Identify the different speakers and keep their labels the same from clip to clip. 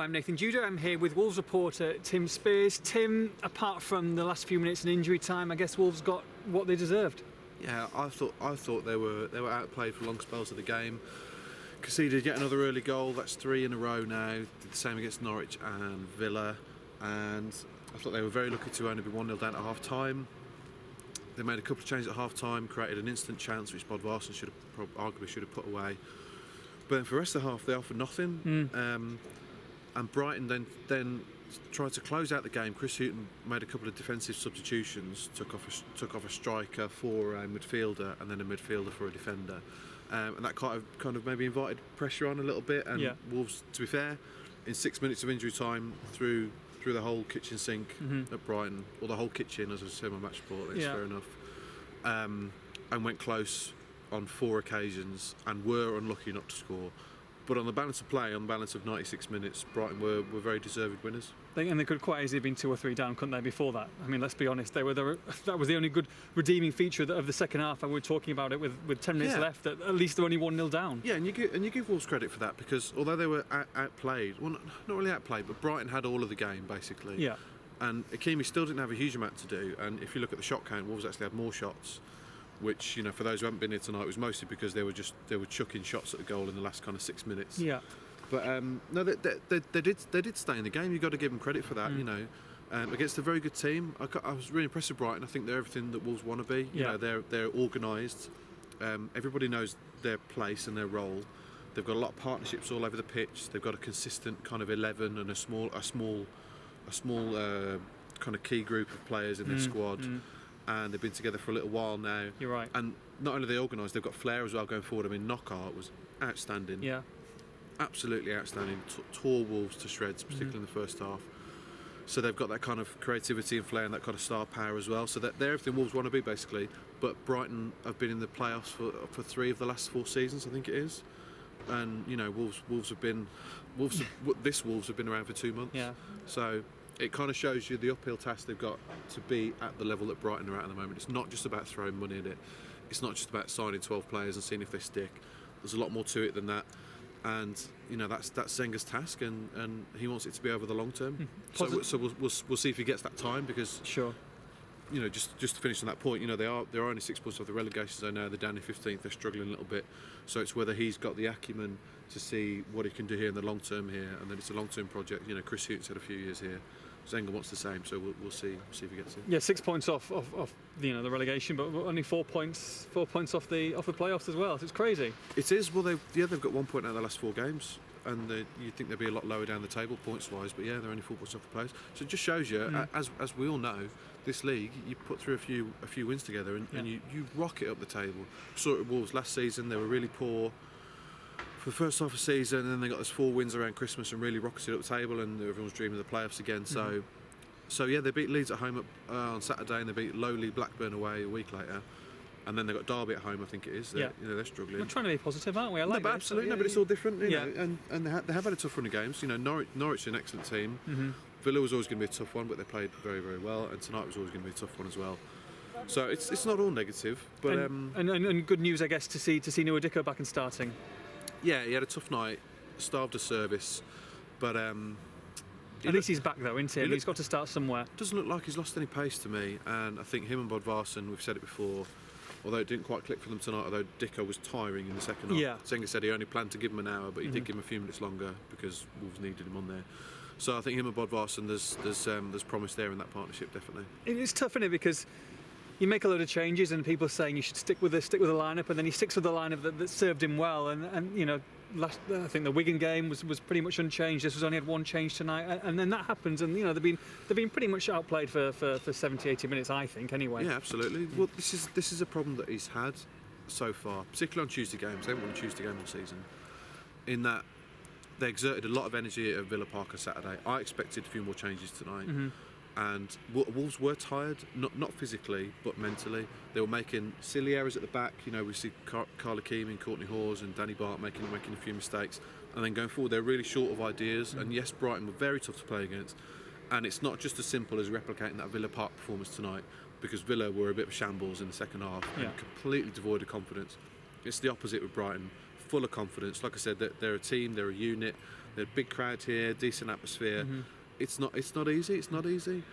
Speaker 1: I'm Nathan Judah. I'm here with Wolves reporter Tim Spiers. Tim, apart from the last few minutes in injury time, I guess Wolves got what they deserved.
Speaker 2: Yeah, I thought they were outplayed for long spells of the game. Conceded yet another early goal. That's 3 in a row now. Did the same against Norwich and Villa, and I thought they were very lucky to only be 1-0 down at half time. They made a couple of changes at half time, created an instant chance which Bodvarsson arguably should have put away. But then for the rest of the half they offered nothing. And Brighton then tried to close out the game. Chris Hughton made a couple of defensive substitutions, took off a striker for a midfielder and then a midfielder for a defender, and that kind of maybe invited pressure on a little bit. And Wolves, to be fair, in 6 minutes of injury time, through the whole kitchen sink at Brighton, or the whole kitchen, as I said on my match report, that's fair enough, and went close on 4 occasions and were unlucky not to score. But on the balance of play, on the balance of 96 minutes, Brighton were very deserved winners.
Speaker 1: And they could quite easily have been 2 or 3 down, couldn't they, before that? I mean, let's be honest, that was the only good redeeming feature of the second half, and we were talking about it with 10 minutes left, that at least they're only 1-0 down.
Speaker 2: Yeah, and you give Wolves credit for that, because although they were outplayed, well, not really outplayed, but Brighton had all of the game, basically. Yeah. And Akimi still didn't have a huge amount to do, and if you look at the shot count, Wolves actually had more shots, which, you know, for those who haven't been here tonight, was mostly because they were chucking shots at the goal in the last kind of 6 minutes. Yeah. But no, they did stay in the game. You've got to give them credit for that. You know, against a very good team. I was really impressed with Brighton. I think they're everything that Wolves want to be. You know, they're organised. Everybody knows their place and their role. They've got a lot of partnerships all over the pitch. They've got a consistent kind of 11 and a small kind of key group of players in their squad. And they've been together for a little while now.
Speaker 1: You're right.
Speaker 2: And not only are they organised, they've got flair as well going forward. I mean, Knockaert was outstanding. Yeah. Absolutely outstanding. Tore Wolves to shreds, particularly in the first half. So they've got that kind of creativity and flair and that kind of star power as well. So they're everything Wolves want to be, basically. But Brighton have been in the playoffs for 3 of the last 4 seasons, I think it is. And, you know, Wolves have been around for 2 months. Yeah. So it kind of shows you the uphill task they've got to be at the level that Brighton are at the moment. It's not just about throwing money at it. It's not just about signing 12 players and seeing if they stick. There's a lot more to it than that. And, you know, that's Zenga's task, and he wants it to be over the long term. So we'll see if he gets that time, because you know, just to finish on that point, you know, they're only 6 points off the relegation zone now. They're down in 15th. They're struggling a little bit. So it's whether he's got the acumen to see what he can do here in the long term here, and then it's a long term project. You know, Chris Hughton's had a few years here. Zenga wants the same, so we'll see if he gets it.
Speaker 1: Yeah, 6 points off you know, the relegation, but only 4 points off the playoffs as well. So it's crazy.
Speaker 2: It is. Well, they've got 1 point out of the last 4 games, and you'd think they'd be a lot lower down the table points wise, but yeah, they're only 4 points off the playoffs. So it just shows you, as we all know, this league, you put through a few wins together, and you rocket up the table. Saw it at Wolves last season. They were really poor for the first half of the season, and then they got those 4 wins around Christmas and really rocketed up the table, and everyone's dreaming of the playoffs again. So yeah, they beat Leeds at home on Saturday, and they beat lowly Blackburn away a week later, and then they got Derby at home, I think it is. You know, they're struggling.
Speaker 1: We're trying to be positive, aren't we? I like
Speaker 2: but absolutely, but it's all different. You know, and they have had a tough run of games. You know, Norwich are an excellent team. Villa was always going to be a tough one, but they played very, very well, and tonight was always going to be a tough one as well. So it's not all negative, but
Speaker 1: and good news, I guess, to see Noah Dicko back and starting.
Speaker 2: Yeah, he had a tough night, starved a service, but
Speaker 1: at least he's back though, isn't he? He's got to start somewhere.
Speaker 2: Doesn't look like he's lost any pace to me, and I think him and Bodvarsson, we've said it before, although it didn't quite click for them tonight, although Dicko was tiring in the second half. Yeah. Zenga said he only planned to give him an hour, but he did give him a few minutes longer because Wolves needed him on there. So I think him and Bodvarsson, there's promise there in that partnership, definitely.
Speaker 1: It's tough, isn't it? Because you make a load of changes, and people are saying you should stick with the lineup, and then he sticks with the lineup that served him well. And you know, I think the Wigan game was pretty much unchanged. This was only had 1 change tonight, and then that happens, and you know they've been pretty much outplayed for 70-80 minutes, I think, anyway.
Speaker 2: Yeah, absolutely. Well, this is a problem that he's had so far, particularly on Tuesday games. They haven't won a Tuesday game all season. In that they exerted a lot of energy at Villa Park on Saturday. I expected a few more changes tonight. And Wolves were tired, not physically, but mentally. They were making silly errors at the back. You know, we see Carl Akimi and Courtney Hawes and Danny Bart making a few mistakes. And then going forward, they're really short of ideas. And yes, Brighton were very tough to play against. And it's not just as simple as replicating that Villa Park performance tonight, because Villa were a bit of shambles in the second half and completely devoid of confidence. It's the opposite with Brighton. Full of confidence. Like I said, they're a team, they're a unit. They had big crowd here, decent atmosphere. It's not easy.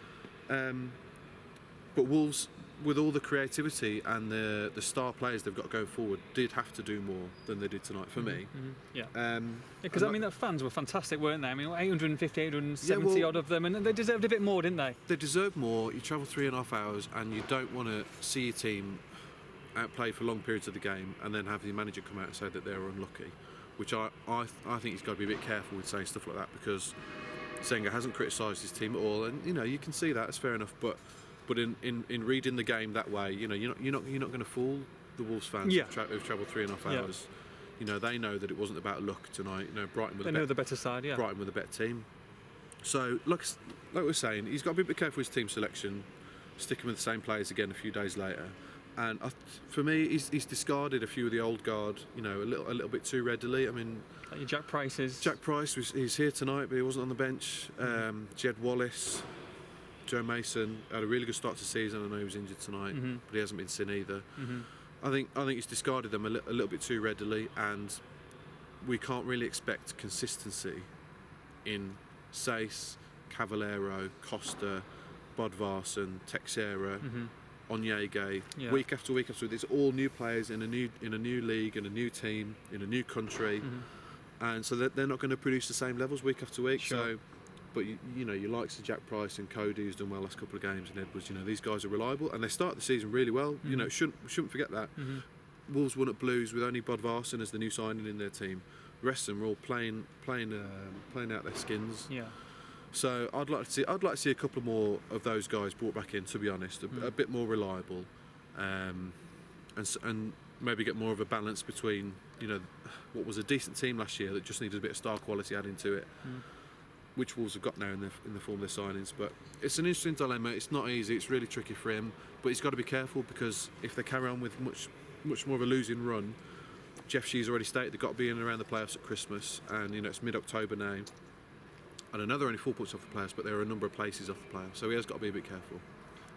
Speaker 2: But Wolves, with all the creativity and the star players they've got going forward, did have to do more than they did tonight for me.
Speaker 1: Because I mean, the fans were fantastic, weren't they? I mean, 850, 870 odd of them, and they deserved a bit more, didn't they?
Speaker 2: They deserved more. You travel 3.5 hours, and you don't want to see your team outplay for long periods of the game, and then have the manager come out and say that they were unlucky. Which I think he's got to be a bit careful with saying stuff like that, because Senga hasn't criticised his team at all, and you can see that, it's fair enough. But in reading the game that way, you're not going to fool the Wolves fans who've travelled 3.5 hours. They know that it wasn't about luck tonight. Brighton were
Speaker 1: the better side. Yeah,
Speaker 2: Brighton were the better team. So like we're saying, he's got to be a bit careful with his team selection, sticking with the same players again a few days later. And for me, he's discarded a few of the old guard, a little bit too readily. I mean,
Speaker 1: like your Jack Prices.
Speaker 2: Jack Price he's here tonight, but he wasn't on the bench. Jed Wallace, Joe Mason had a really good start to the season. I know he was injured tonight, but he hasn't been seen either. I think he's discarded them a little bit too readily, and we can't really expect consistency in Sace, Cavallero, Costa, Bodvarsson, Texera, Onyege, week after week after week. It's all new players in a new league, in a new team, in a new country, and so they're not going to produce the same levels week after week.
Speaker 1: Sure.
Speaker 2: So, but your likes of Jack Price and Cody, who's done well last couple of games, and Edwards, these guys are reliable, and they start the season really well. Shouldn't forget that. Wolves won at Blues with only Bodvarsson as the new signing in their team. The rest of them were all playing out their skins.
Speaker 1: Yeah.
Speaker 2: So I'd like to see a couple more of those guys brought back in. To be honest, a bit more reliable, and maybe get more of a balance between what was a decent team last year that just needed a bit of star quality added to it, which Wolves have got now in the form of their signings. But it's an interesting dilemma. It's not easy. It's really tricky for him. But he's got to be careful, because if they carry on with much more of a losing run, Jeff Shee's already stated they've got to be in and around the playoffs at Christmas, and it's mid-October now. And I know they're only 4 points off the playoffs, but there are a number of places off the playoffs, so he has got to be a bit careful.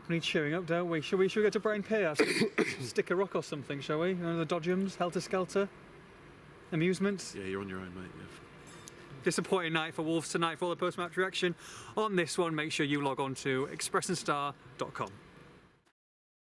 Speaker 1: We need cheering up, don't we? Should we go to Brighton Pier? Stick a rock or something, shall we? The Dodgems, Helter Skelter, amusements.
Speaker 2: Yeah, you're on your own, mate. Yeah.
Speaker 1: Disappointing night for Wolves tonight. For all the post-match reaction on this one, make sure you log on to expressandstar.com.